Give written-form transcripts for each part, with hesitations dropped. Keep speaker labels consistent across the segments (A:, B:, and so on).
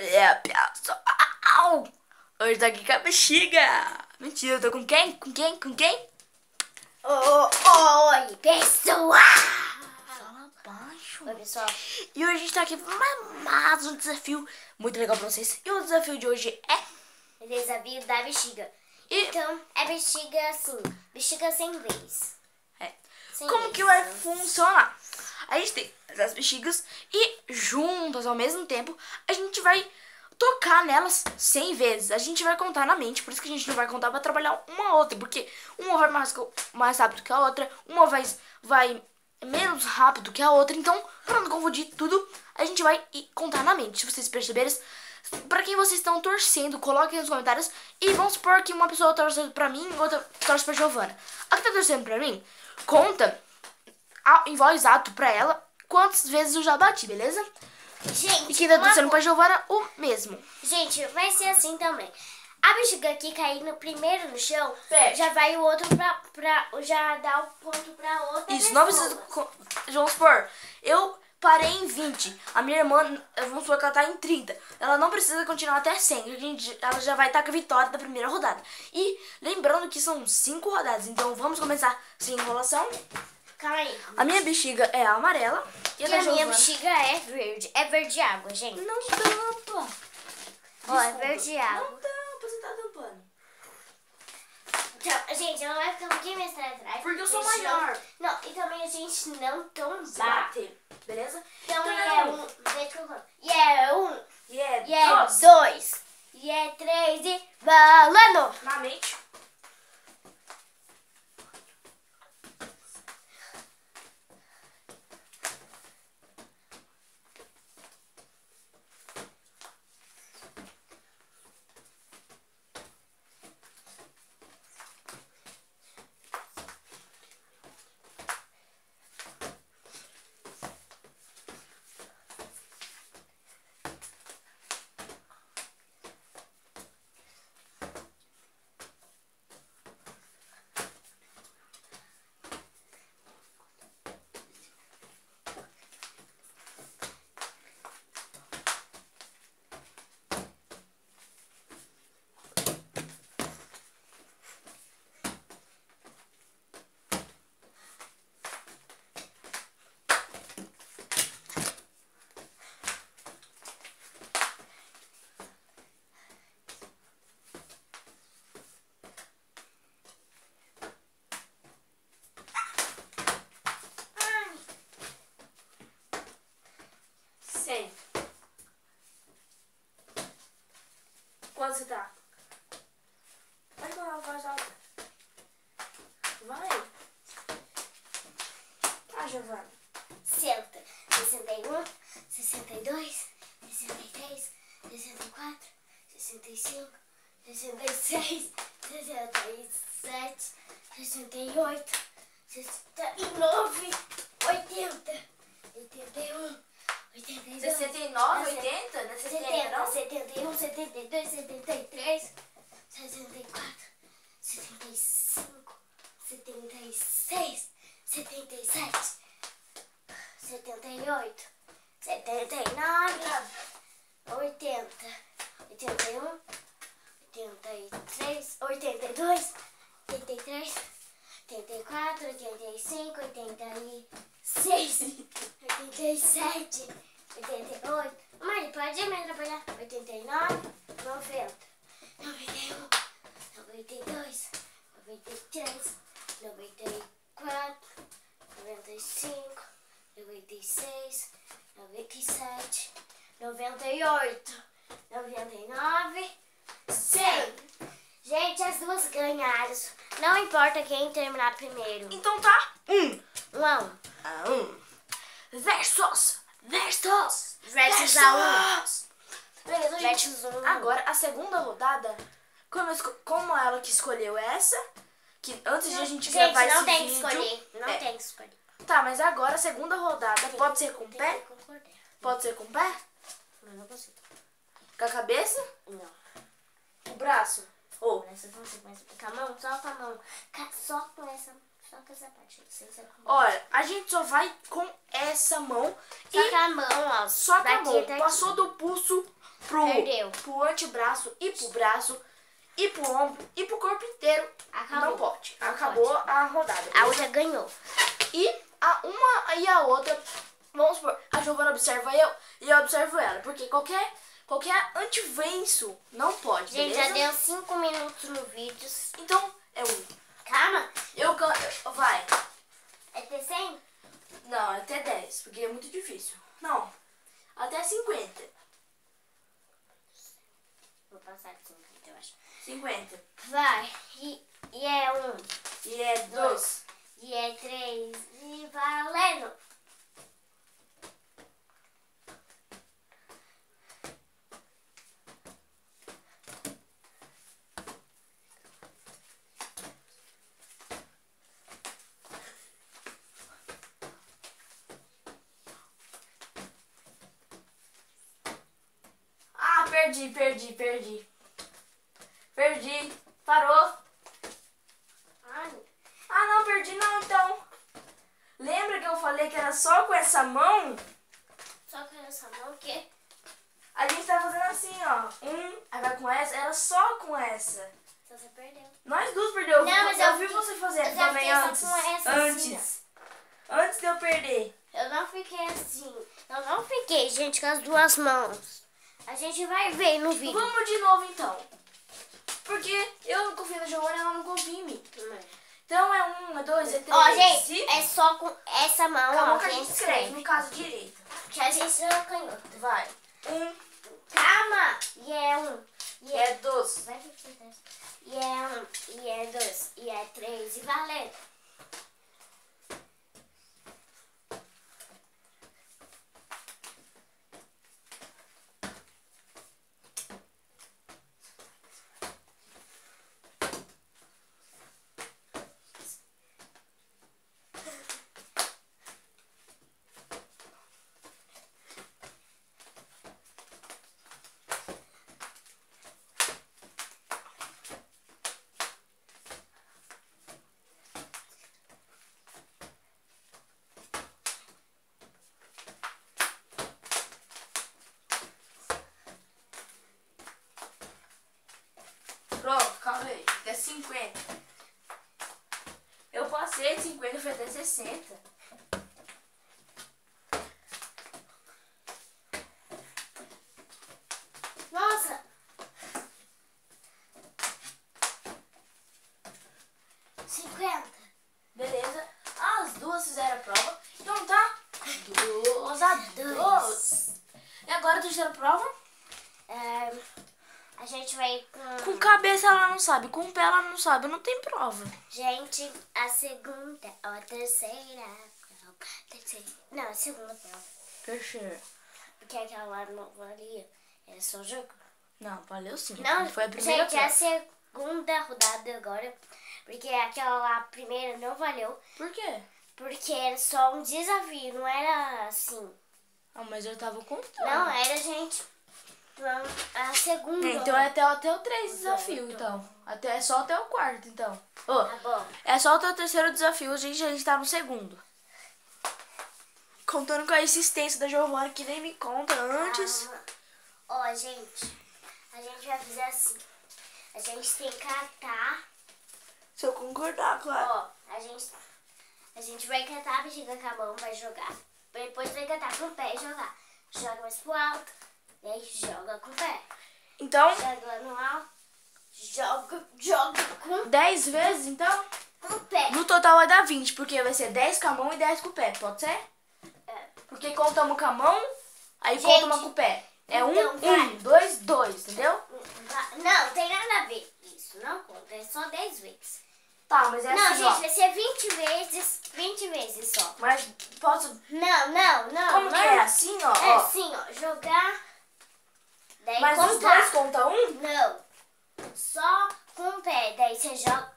A: É, pessoal! Hoje tô aqui com a bexiga! Mentira, eu tô com quem? Com quem? Com quem?
B: Oi, pessoal!
A: Fala baixo.
B: Oi, pessoal.
A: E hoje a gente tá aqui pra mais um desafio muito legal pra vocês. E o desafio de hoje é...
B: O desafio da bexiga. Então, é bexiga assim. Bexiga 100 vezes.
A: Como que vai funcionar? A gente tem as bexigas e juntas ao mesmo tempo a gente vai tocar nelas 100 vezes. A gente vai contar na mente, por isso que a gente não vai contar pra trabalhar uma a outra, porque uma vai mais rápido que a outra, uma vai menos rápido que a outra. Então, pra não confundir tudo, a gente vai contar na mente. Se vocês perceberem, pra quem vocês estão torcendo, coloquem nos comentários. E vamos supor que uma pessoa torce pra mim e outra torce pra Giovana. A que tá torcendo pra mim, conta em voz alta pra ela quantas vezes eu já bati, beleza?
B: Gente,
A: E quem tá torcendo pra Giovana, o mesmo.
B: Gente, vai ser assim também. A bexiga aqui cair no primeiro no chão,
A: Perde.
B: já vai o outro já dá o ponto pra outra
A: Isso,
B: pessoa.
A: não precisa... Vamos supor, eu parei em 20. A minha irmã, vamos supor que ela tá em 30. Ela não precisa continuar até 100. Ela já vai estar com a vitória da primeira rodada. E lembrando que são 5 rodadas. Então vamos começar sem enrolação.
B: Calma aí.
A: A minha bexiga é a amarela.
B: E a minha bexiga é verde. É verde água, gente.
A: Não tampa.
B: Ó, é verde água.
A: Não tampa, você tá tampando.
B: Então, gente, ela vai ficar um pouquinho mais atrás.
A: Porque eu sou
B: Deixa
A: maior.
B: Não, e também a gente não tombar.
A: Bater, beleza?
B: Então
A: Então
B: é um. Deixa eu contar. E é um.
A: E é
B: E é
A: dois.
B: dois. E é três e balando.
A: Na mente. Quando você tá? Vai com a voz alta. Vai. Ah, Giovana.
B: 60, 61, 62, 63, 64, 65, 66, 67, 68, 69, 80, 81, 82,
A: 69, 80? Não é 70, não?
B: 71, 72, 73, 64, 75, 76, 77, 78, 79, 80, 81, 83, 82, 83, 84, 85, 86, 87, 88. Mãe, pode me atrapalhar? 89, 90, 91, 92, 93, 94, 95, 96, 97, 98, 99, 100. Gente, as duas ganharam. Não importa quem terminar primeiro.
A: Então tá.
B: 1 a 1.
A: A 1. Versus
B: a 1.
A: Beleza, gente.
B: Versus 1.
A: Agora, a segunda rodada, como ela que escolheu essa, que antes de a gente gravar
B: não
A: esse
B: tem que
A: vídeo...
B: escolher. Não tem que escolher.
A: Tá, mas agora a segunda rodada pode ser com o
B: Tem
A: pé?
B: que concordar.
A: Pode ser com o pé?
B: Mas não consigo.
A: Com a cabeça?
B: Não.
A: O braço? Ou...
B: Essa não sei, mas com a mão, só com a mão. Só com essa parte. Sem ser com a mão.
A: Olha, a gente só vai com essa mão
B: Só com a mão, ó.
A: só com a
B: Daqui
A: mão.
B: até aqui.
A: Passou do pulso,
B: Perdeu.
A: pro antebraço e pro braço e pro ombro e pro corpo inteiro.
B: Acabou.
A: Não pode.
B: Não
A: Acabou
B: pode.
A: a rodada.
B: A outra ganhou.
A: E a uma e a outra, vamos supor, a Giovana observa eu e eu observo ela. Porque qualquer antivenço não pode,
B: Gente,
A: beleza?
B: já deu 5 minutos no vídeo.
A: Então, é um.
B: Calma.
A: Vai.
B: É até 100?
A: Não, até 10, porque é muito difícil. Não, até 50.
B: Vou passar de 50, eu acho.
A: 50.
B: Vai. E é 1.
A: E é 2.
B: E é 3. E valendo.
A: Ah, perdi. Perdi. Parou.
B: Ai,
A: Ah, não, perdi não, então. Lembra que eu falei que era só com essa mão?
B: só que essa mão que...
A: A gente tá fazendo assim, ó. Aí vai com essa. Era só com essa.
B: Você perdeu.
A: Nós duas perdeu.
B: Não, mas
A: eu
B: eu
A: vi
B: fiquei-
A: você fazendo
B: eu já
A: também
B: fiquei só
A: antes.
B: com essa, assim,
A: Antes. Antes de eu perder.
B: Eu não fiquei assim. Eu não fiquei, gente, com as duas mãos. A gente vai ver no vídeo.
A: Vamos de novo, então. Porque eu não confio na Giovana e ela não confia em mim. Então é 1, é 2, é 3.
B: Ó, gente, é só com essa mão,
A: Calma
B: ó,
A: que a gente escreve, no caso direito.
B: Que a gente não ganhou.
A: Vai. 1,
B: Calma! E é 1.
A: e é 2.
B: Vai que acontece. E é 1. E é 2. E é 3. E valendo.
A: Pronto, calma aí. Até 50. Eu passei de 50, foi até 60.
B: Nossa! 50.
A: Beleza? As duas fizeram a prova. Então tá 2-2. E agora a terceira prova?
B: A gente vai
A: Com cabeça ela não sabe, com pé ela não sabe, não tem prova.
B: Gente, a segunda, ó, a terceira. Não, a segunda prova.
A: Terceira.
B: Porque aquela lá não valia. Era só jogo.
A: Não, valeu sim.
B: Não,
A: Foi a primeira
B: gente, é a
A: prova.
B: segunda rodada agora. Porque aquela lá, a primeira, não valeu.
A: Por quê?
B: Porque era só um desafio, não era assim.
A: Ah, mas eu tava contando.
B: Não, era, gente, a segunda.
A: Então é até o 3 desafio, então. É só até o quarto, então. Ô,
B: Tá bom.
A: é só até o terceiro desafio, a gente tá no segundo. Contando com a existência da Giovana, que nem me conta antes.
B: Ó, gente, a gente vai fazer assim. A gente tem que catar.
A: Se eu concordar, claro.
B: Ó, a gente vai catar a bexiga com a mão, vai jogar. Depois vai catar com o pé e jogar. Joga mais pro alto. E aí joga com o pé.
A: Então,
B: Joga lá no alto. Joga com
A: 10 vezes, então?
B: o pé.
A: No total vai dar 20, porque vai ser 10 com a mão e 10 com o pé, pode ser?
B: É.
A: Porque contamos com a mão, aí
B: Gente,
A: contamos com o pé. É
B: então vai.
A: 1, 2, 2, entendeu?
B: Não, tem nada a ver. Isso não conta, é só 10 vezes.
A: Tá, mas é
B: Não,
A: assim,
B: gente,
A: ó.
B: vai ser 20 vezes só.
A: Mas posso...
B: Não.
A: Como que é? Assim, ó?
B: É
A: ó.
B: assim, ó, jogar. Daí
A: Mas os
B: contar.
A: dois conta 1?
B: Não, só com o pé. Daí você joga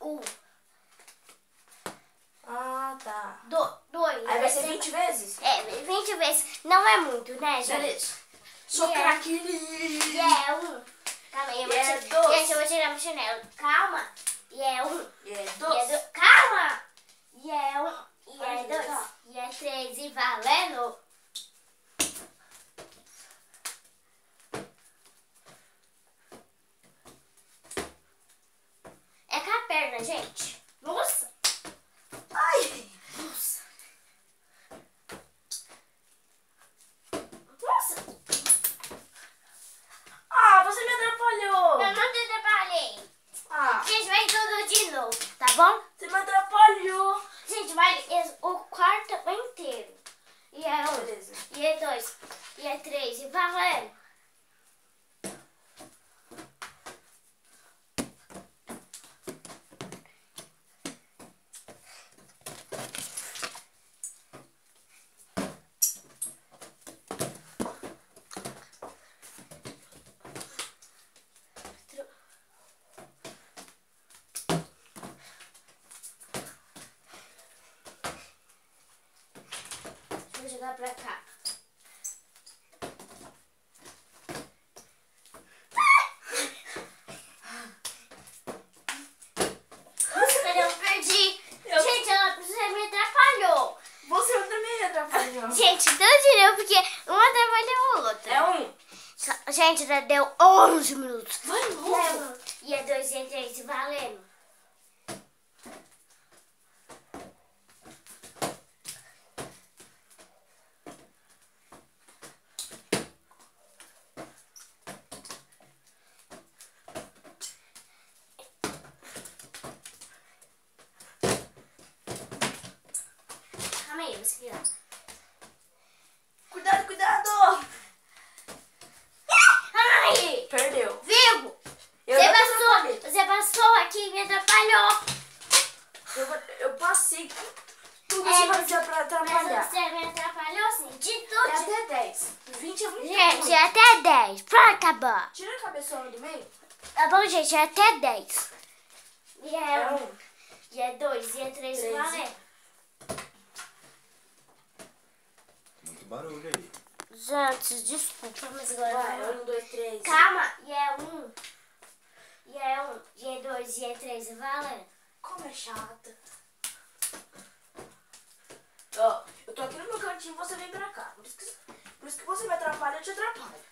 A: Ah, tá.
B: dois.
A: Aí vai ser 20 vezes?
B: É, 20 vezes. Não é muito, né, gente?
A: Beleza. Sou
B: E é-
A: craque.
B: E é 1. Calma aí, eu vou
A: E é
B: tirar.
A: dois.
B: Gente, eu vou tirar meu chinelo. Calma. E é 1.
A: E é
B: E é
A: 2.
B: Calma! E é 1. E
A: Vai
B: é 2.
A: jogar.
B: E é 3. E valendo. perna, gente.
A: Nossa! Ai!
B: Nossa.
A: Ah, você me atrapalhou!
B: Eu não te atrapalhei.
A: Ah,
B: Gente, vai tudo de novo, tá bom?
A: você me atrapalhou!
B: Gente, vai o quarto inteiro. E é um,
A: Beleza.
B: e é dois, e é três, e valendo. Vou jogar pra cá. Eu perdi. Gente, você me atrapalhou.
A: Você também me atrapalhou.
B: Gente, então tirou porque uma atrapalhou a outra.
A: É um.
B: Gente, já deu 11 minutos.
A: Vai
B: E é
A: logo.
B: um, e é dois, e é três, e valendo. Calma aí, você viu?
A: Cuidado, cuidado!
B: Ai!
A: Perdeu.
B: Viu?
A: Eu
B: Você
A: não te atrapalhei.
B: você passou aqui e me atrapalhou.
A: Eu passei tudo
B: É,
A: você vai
B: mas-
A: precisar pra atrapalhar.
B: Mas você me atrapalhou assim, de
A: É
B: tudo.
A: até 10. 20 é muito
B: Gente,
A: ruim.
B: é até 10. Pra acabar.
A: Tira a cabeçona do meio.
B: Tá bom, gente? É até 10. E é
A: É
B: um,
A: um.
B: e é dois, e é três, e
A: Três.
B: valendo.
C: Muito barulho aí.
B: Gente, desculpa, mas agora
A: Vai,
B: vamos lá.
A: 1, 2, 3.
B: Calma, e é um, e é um, e é dois, e é três, e valendo.
A: Como é chata. Ó, eu tô aqui no meu cantinho, você vem pra cá. Por isso que você me atrapalha, eu te atrapalho.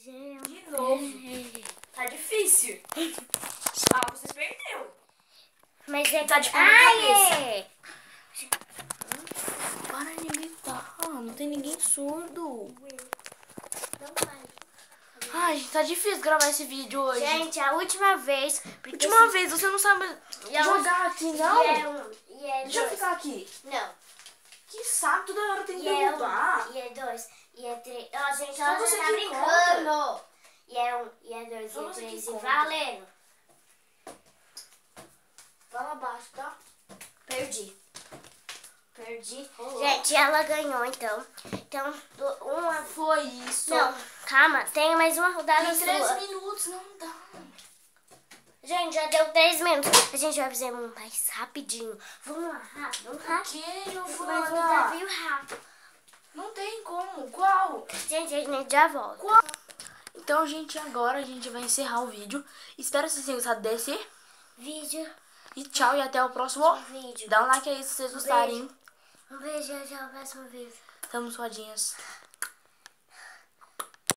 B: Gente.
A: De novo. Tá difícil. Ah, você perdeu.
B: Mas é
A: Tá de ponta
B: Ai,
A: Para de gritar. Não tem ninguém surdo.
B: Não vai.
A: Ai, gente, tá difícil gravar esse vídeo hoje.
B: Gente, a última vez. Porque
A: Última vez, você não sabe
B: E a
A: jogar aqui, não?
B: E é um, e é
A: Deixa eu
B: dois.
A: ficar aqui.
B: Não.
A: Que saco, toda hora tem que
B: E é
A: derrubar.
B: um, e é dois, e é três. Ó, gente,
A: Só
B: ela
A: você
B: já tá
A: que
B: brincando. E é um, e é dois,
A: Só
B: e é
A: você que
B: três, e
A: conta.
B: valendo.
A: Vai lá abaixo, tá?
B: Perdi. Perdi.
A: Rolou.
B: Gente, ela ganhou, então. Então, uma...
A: Foi isso.
B: Não, calma. Tem mais uma rodada
A: Tem 3
B: sua.
A: minutos, não dá.
B: Gente, já deu 3 minutos. A gente vai fazer um mais rapidinho. Vamos lá, rápido, vamos rápido.
A: Que,
B: Mas um
A: Giovana?
B: desafio rápido.
A: Não tem como. Qual?
B: Gente, a gente já volta.
A: Qual? Então, gente, agora a gente vai encerrar o vídeo. Espero que vocês tenham gostado desse.
B: Vídeo.
A: E tchau, e até o próximo
B: Vídeo.
A: Dá um like aí se vocês gostarem.
B: Um beijo, até o próximo vídeo.
A: Tamo suadinhas.